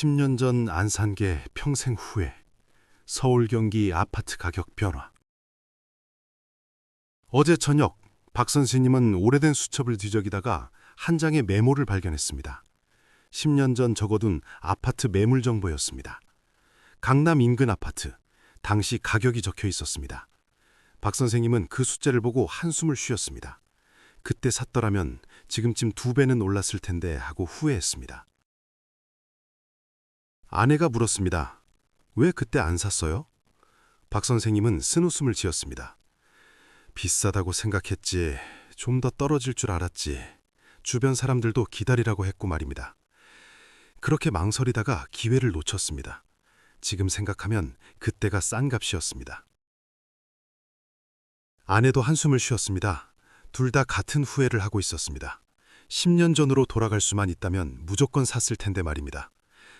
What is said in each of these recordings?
10년 전 안산계 평생 후회. 서울 경기 아파트 가격 변화. 어제 저녁 박 선생님은 오래된 수첩을 뒤적이다가 한 장의 메모를 발견했습니다. 10년 전 적어둔 아파트 매물 정보였습니다. 강남 인근 아파트, 당시 가격이 적혀 있었습니다. 박 선생님은 그 숫자를 보고 한숨을 쉬었습니다. 그때 샀더라면 지금쯤 2배는 올랐을 텐데 하고 후회했습니다. 아내가 물었습니다. 왜 그때 안 샀어요? 박 선생님은 쓴웃음을 지었습니다. 비싸다고 생각했지, 좀 더 떨어질 줄 알았지. 주변 사람들도 기다리라고 했고 말입니다. 그렇게 망설이다가 기회를 놓쳤습니다. 지금 생각하면 그때가 싼 값이었습니다. 아내도 한숨을 쉬었습니다. 둘 다 같은 후회를 하고 있었습니다. 10년 전으로 돌아갈 수만 있다면 무조건 샀을 텐데 말입니다.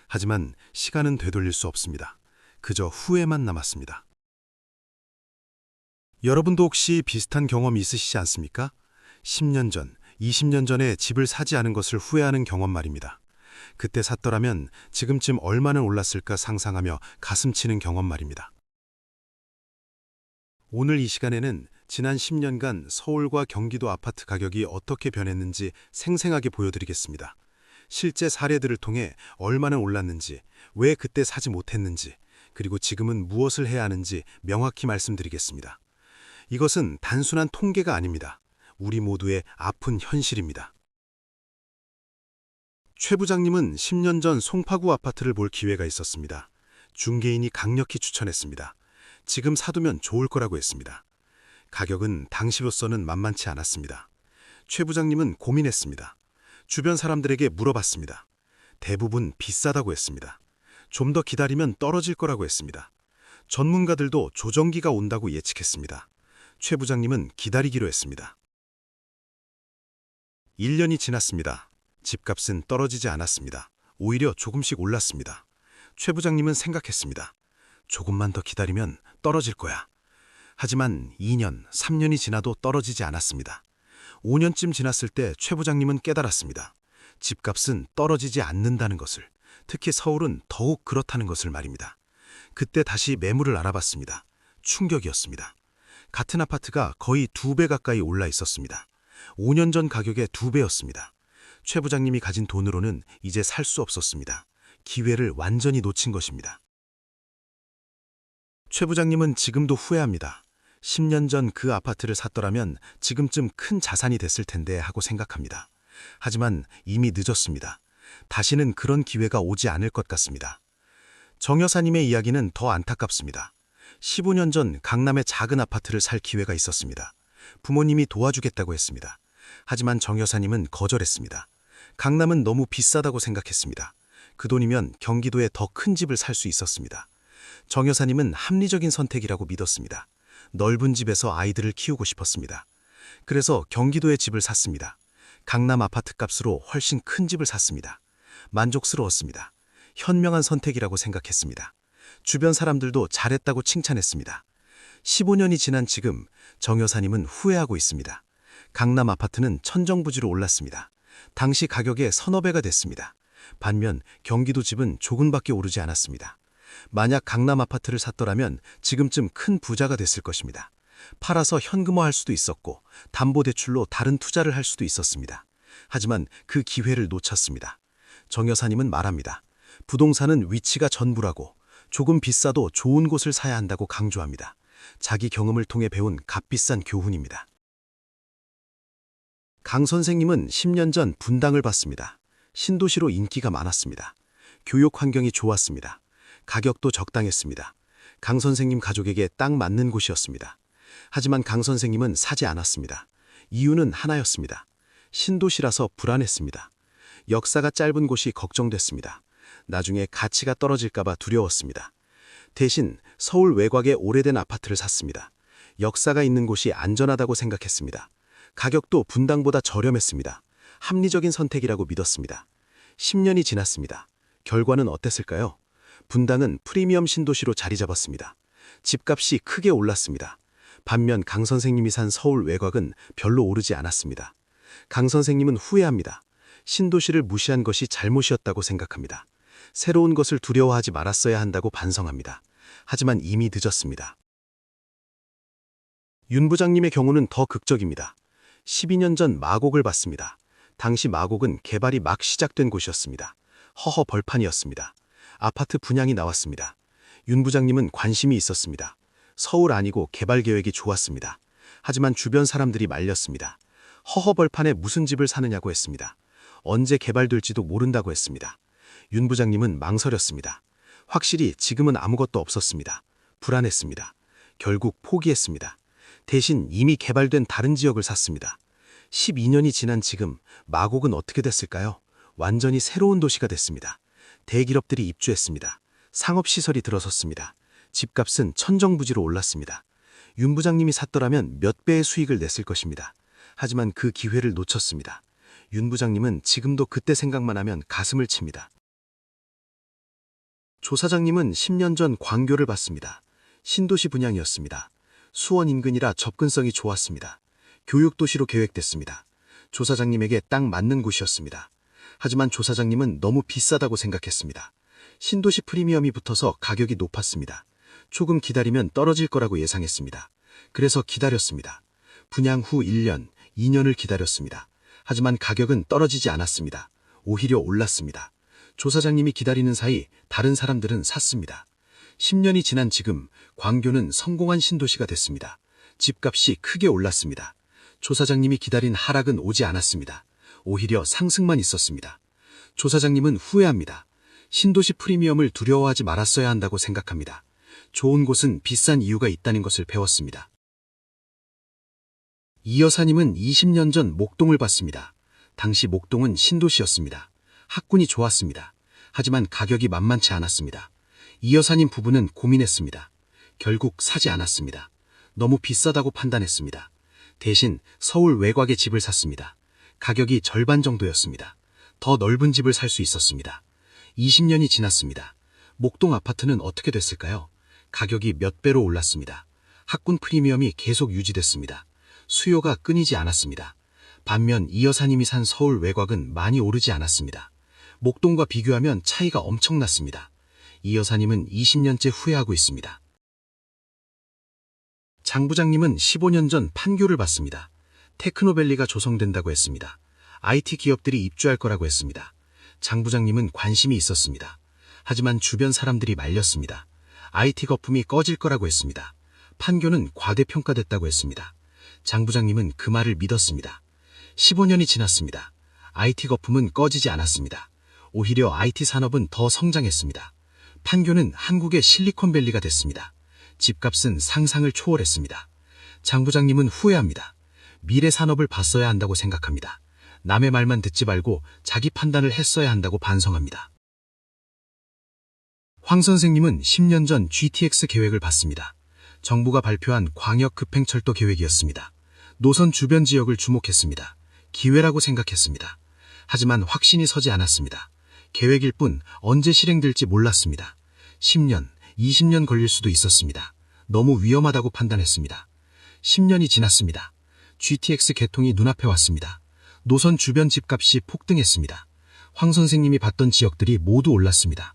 하지만 시간은 되돌릴 수 없습니다. 그저 후회만 남았습니다. 여러분도 혹시 비슷한 경험 있으시지 않습니까? 10년 전, 20년 전에 집을 사지 않은 것을 후회하는 경험 말입니다. 그때 샀더라면 지금쯤 얼마나 올랐을까 상상하며 가슴 치는 경험 말입니다. 오늘 이 시간에는 지난 10년간 서울과 경기도 아파트 가격이 어떻게 변했는지 생생하게 보여드리겠습니다. 실제 사례들을 통해 얼마나 올랐는지, 왜 그때 사지 못했는지, 그리고 지금은 무엇을 해야 하는지 명확히 말씀드리겠습니다. 이것은 단순한 통계가 아닙니다. 우리 모두의 아픈 현실입니다. 최 부장님은 10년 전 송파구 아파트를 볼 기회가 있었습니다. 중개인이 강력히 추천했습니다. 지금 사두면 좋을 거라고 했습니다. 가격은 당시로서는 만만치 않았습니다. 최 부장님은 고민했습니다. 주변 사람들에게 물어봤습니다. 대부분 비싸다고 했습니다. 좀 더 기다리면 떨어질 거라고 했습니다. 전문가들도 조정기가 온다고 예측했습니다. 최 부장님은 기다리기로 했습니다. 1년이 지났습니다. 집값은 떨어지지 않았습니다. 오히려 조금씩 올랐습니다. 최 부장님은 생각했습니다. 조금만 더 기다리면 떨어질 거야. 하지만 2년, 3년이 지나도 떨어지지 않았습니다. 5년쯤 지났을 때 최 부장님은 깨달았습니다. 집값은 떨어지지 않는다는 것을, 특히 서울은 더욱 그렇다는 것을 말입니다. 그때 다시 매물을 알아봤습니다. 충격이었습니다. 같은 아파트가 거의 2배 가까이 올라 있었습니다. 5년 전 가격의 2배였습니다. 최 부장님이 가진 돈으로는 이제 살 수 없었습니다. 기회를 완전히 놓친 것입니다. 최 부장님은 지금도 후회합니다. 10년 전 그 아파트를 샀더라면 지금쯤 큰 자산이 됐을 텐데 하고 생각합니다. 하지만 이미 늦었습니다. 다시는 그런 기회가 오지 않을 것 같습니다. 정 여사님의 이야기는 더 안타깝습니다. 15년 전 강남의 작은 아파트를 살 기회가 있었습니다. 부모님이 도와주겠다고 했습니다. 하지만 정 여사님은 거절했습니다. 강남은 너무 비싸다고 생각했습니다. 그 돈이면 경기도에 더 큰 집을 살 수 있었습니다. 정 여사님은 합리적인 선택이라고 믿었습니다. 넓은 집에서 아이들을 키우고 싶었습니다. 그래서 경기도에 집을 샀습니다. 강남 아파트 값으로 훨씬 큰 집을 샀습니다. 만족스러웠습니다. 현명한 선택이라고 생각했습니다. 주변 사람들도 잘했다고 칭찬했습니다. 15년이 지난 지금 정 여사님은 후회하고 있습니다. 강남 아파트는 천정부지로 올랐습니다. 당시 가격의 서너 배가 됐습니다. 반면 경기도 집은 조금밖에 오르지 않았습니다. 만약 강남 아파트를 샀더라면 지금쯤 큰 부자가 됐을 것입니다. 팔아서 현금화할 수도 있었고 담보대출로 다른 투자를 할 수도 있었습니다. 하지만 그 기회를 놓쳤습니다. 정 여사님은 말합니다. 부동산은 위치가 전부라고, 조금 비싸도 좋은 곳을 사야 한다고 강조합니다. 자기 경험을 통해 배운 값비싼 교훈입니다. 강 선생님은 10년 전 분당을 봤습니다. 신도시로 인기가 많았습니다. 교육 환경이 좋았습니다. 가격도 적당했습니다. 강 선생님 가족에게 딱 맞는 곳이었습니다. 하지만 강 선생님은 사지 않았습니다. 이유는 하나였습니다. 신도시라서 불안했습니다. 역사가 짧은 곳이 걱정됐습니다. 나중에 가치가 떨어질까봐 두려웠습니다. 대신 서울 외곽의 오래된 아파트를 샀습니다. 역사가 있는 곳이 안전하다고 생각했습니다. 가격도 분당보다 저렴했습니다. 합리적인 선택이라고 믿었습니다. 10년이 지났습니다. 결과는 어땠을까요? 분당은 프리미엄 신도시로 자리 잡았습니다. 집값이 크게 올랐습니다. 반면 강 선생님이 산 서울 외곽은 별로 오르지 않았습니다. 강 선생님은 후회합니다. 신도시를 무시한 것이 잘못이었다고 생각합니다. 새로운 것을 두려워하지 말았어야 한다고 반성합니다. 하지만 이미 늦었습니다. 윤 부장님의 경우는 더 극적입니다. 12년 전 마곡을 봤습니다. 당시 마곡은 개발이 막 시작된 곳이었습니다. 허허 벌판이었습니다. 아파트 분양이 나왔습니다. 윤 부장님은 관심이 있었습니다. 서울 아니고 개발 계획이 좋았습니다. 하지만 주변 사람들이 말렸습니다. 허허 벌판에 무슨 집을 사느냐고 했습니다. 언제 개발될지도 모른다고 했습니다. 윤 부장님은 망설였습니다. 확실히 지금은 아무것도 없었습니다. 불안했습니다. 결국 포기했습니다. 대신 이미 개발된 다른 지역을 샀습니다. 12년이 지난 지금 마곡은 어떻게 됐을까요? 완전히 새로운 도시가 됐습니다. 대기업들이 입주했습니다. 상업시설이 들어섰습니다. 집값은 천정부지로 올랐습니다. 윤 부장님이 샀더라면 몇 배의 수익을 냈을 것입니다. 하지만 그 기회를 놓쳤습니다. 윤 부장님은 지금도 그때 생각만 하면 가슴을 칩니다. 조 사장님은 10년 전 광교를 봤습니다. 신도시 분양이었습니다. 수원 인근이라 접근성이 좋았습니다. 교육도시로 계획됐습니다. 조 사장님에게 딱 맞는 곳이었습니다. 하지만 조 사장님은 너무 비싸다고 생각했습니다. 신도시 프리미엄이 붙어서 가격이 높았습니다. 조금 기다리면 떨어질 거라고 예상했습니다. 그래서 기다렸습니다. 분양 후 1년, 2년을 기다렸습니다. 하지만 가격은 떨어지지 않았습니다. 오히려 올랐습니다. 조 사장님이 기다리는 사이 다른 사람들은 샀습니다. 10년이 지난 지금 광교는 성공한 신도시가 됐습니다. 집값이 크게 올랐습니다. 조 사장님이 기다린 하락은 오지 않았습니다. 오히려 상승만 있었습니다. 조 사장님은 후회합니다. 신도시 프리미엄을 두려워하지 말았어야 한다고 생각합니다. 좋은 곳은 비싼 이유가 있다는 것을 배웠습니다. 이 여사님은 20년 전 목동을 봤습니다. 당시 목동은 신도시였습니다. 학군이 좋았습니다. 하지만 가격이 만만치 않았습니다. 이 여사님 부부는 고민했습니다. 결국 사지 않았습니다. 너무 비싸다고 판단했습니다. 대신 서울 외곽에 집을 샀습니다. 가격이 절반 정도였습니다. 더 넓은 집을 살 수 있었습니다. 20년이 지났습니다. 목동 아파트는 어떻게 됐을까요? 가격이 몇 배로 올랐습니다. 학군 프리미엄이 계속 유지됐습니다. 수요가 끊이지 않았습니다. 반면 이 여사님이 산 서울 외곽은 많이 오르지 않았습니다. 목동과 비교하면 차이가 엄청났습니다. 이 여사님은 20년째 후회하고 있습니다. 장 부장님은 15년 전 판교를 봤습니다. 테크노밸리가 조성된다고 했습니다. IT 기업들이 입주할 거라고 했습니다. 장 부장님은 관심이 있었습니다. 하지만 주변 사람들이 말렸습니다. IT 거품이 꺼질 거라고 했습니다. 판교는 과대평가됐다고 했습니다. 장 부장님은 그 말을 믿었습니다. 15년이 지났습니다. IT 거품은 꺼지지 않았습니다. 오히려 IT 산업은 더 성장했습니다. 판교는 한국의 실리콘밸리가 됐습니다. 집값은 상상을 초월했습니다. 장 부장님은 후회합니다. 미래 산업을 봤어야 한다고 생각합니다. 남의 말만 듣지 말고 자기 판단을 했어야 한다고 반성합니다. 황 선생님은 10년 전 GTX 계획을 봤습니다. 정부가 발표한 광역 급행철도 계획이었습니다. 노선 주변 지역을 주목했습니다. 기회라고 생각했습니다. 하지만 확신이 서지 않았습니다. 계획일 뿐 언제 실행될지 몰랐습니다. 10년, 20년 걸릴 수도 있었습니다. 너무 위험하다고 판단했습니다. 10년이 지났습니다. GTX 개통이 눈앞에 왔습니다. 노선 주변 집값이 폭등했습니다. 황 선생님이 봤던 지역들이 모두 올랐습니다.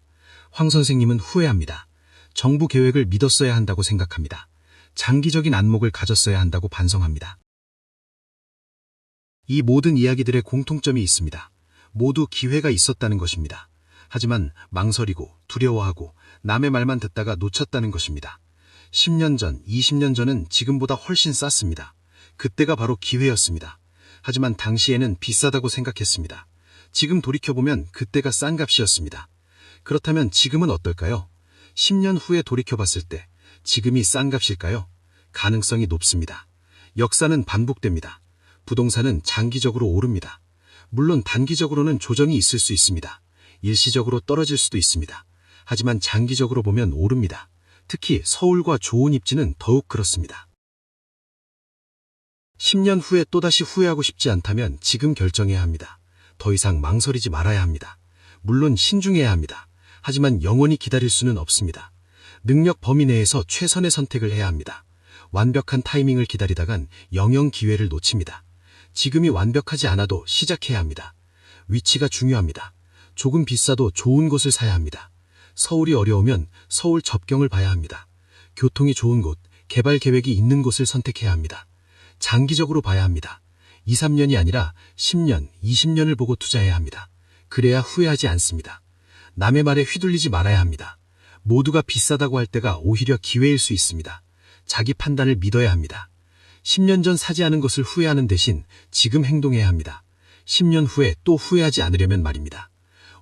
황 선생님은 후회합니다. 정부 계획을 믿었어야 한다고 생각합니다. 장기적인 안목을 가졌어야 한다고 반성합니다. 이 모든 이야기들의 공통점이 있습니다. 모두 기회가 있었다는 것입니다. 하지만 망설이고 두려워하고 남의 말만 듣다가 놓쳤다는 것입니다. 10년 전, 20년 전은 지금보다 훨씬 쌌습니다. 그때가 바로 기회였습니다. 하지만 당시에는 비싸다고 생각했습니다. 지금 돌이켜보면 그때가 싼 값이었습니다. 그렇다면 지금은 어떨까요? 10년 후에 돌이켜봤을 때 지금이 싼 값일까요? 가능성이 높습니다. 역사는 반복됩니다. 부동산은 장기적으로 오릅니다. 물론 단기적으로는 조정이 있을 수 있습니다. 일시적으로 떨어질 수도 있습니다. 하지만 장기적으로 보면 오릅니다. 특히 서울과 좋은 입지는 더욱 그렇습니다. 10년 후에 또다시 후회하고 싶지 않다면 지금 결정해야 합니다. 더 이상 망설이지 말아야 합니다. 물론 신중해야 합니다. 하지만 영원히 기다릴 수는 없습니다. 능력 범위 내에서 최선의 선택을 해야 합니다. 완벽한 타이밍을 기다리다간 영영 기회를 놓칩니다. 지금이 완벽하지 않아도 시작해야 합니다. 위치가 중요합니다. 조금 비싸도 좋은 곳을 사야 합니다. 서울이 어려우면 서울 접경을 봐야 합니다. 교통이 좋은 곳, 개발 계획이 있는 곳을 선택해야 합니다. 장기적으로 봐야 합니다. 2, 3년이 아니라 10년, 20년을 보고 투자해야 합니다. 그래야 후회하지 않습니다. 남의 말에 휘둘리지 말아야 합니다. 모두가 비싸다고 할 때가 오히려 기회일 수 있습니다. 자기 판단을 믿어야 합니다. 10년 전 사지 않은 것을 후회하는 대신 지금 행동해야 합니다. 10년 후에 또 후회하지 않으려면 말입니다.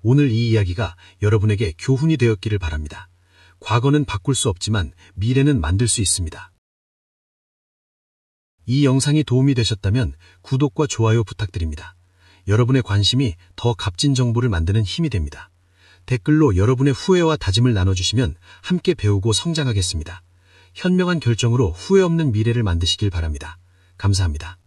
오늘 이 이야기가 여러분에게 교훈이 되었기를 바랍니다. 과거는 바꿀 수 없지만 미래는 만들 수 있습니다. 이 영상이 도움이 되셨다면 구독과 좋아요 부탁드립니다. 여러분의 관심이 더 값진 정보를 만드는 힘이 됩니다. 댓글로 여러분의 후회와 다짐을 나눠주시면 함께 배우고 성장하겠습니다. 현명한 결정으로 후회 없는 미래를 만드시길 바랍니다. 감사합니다.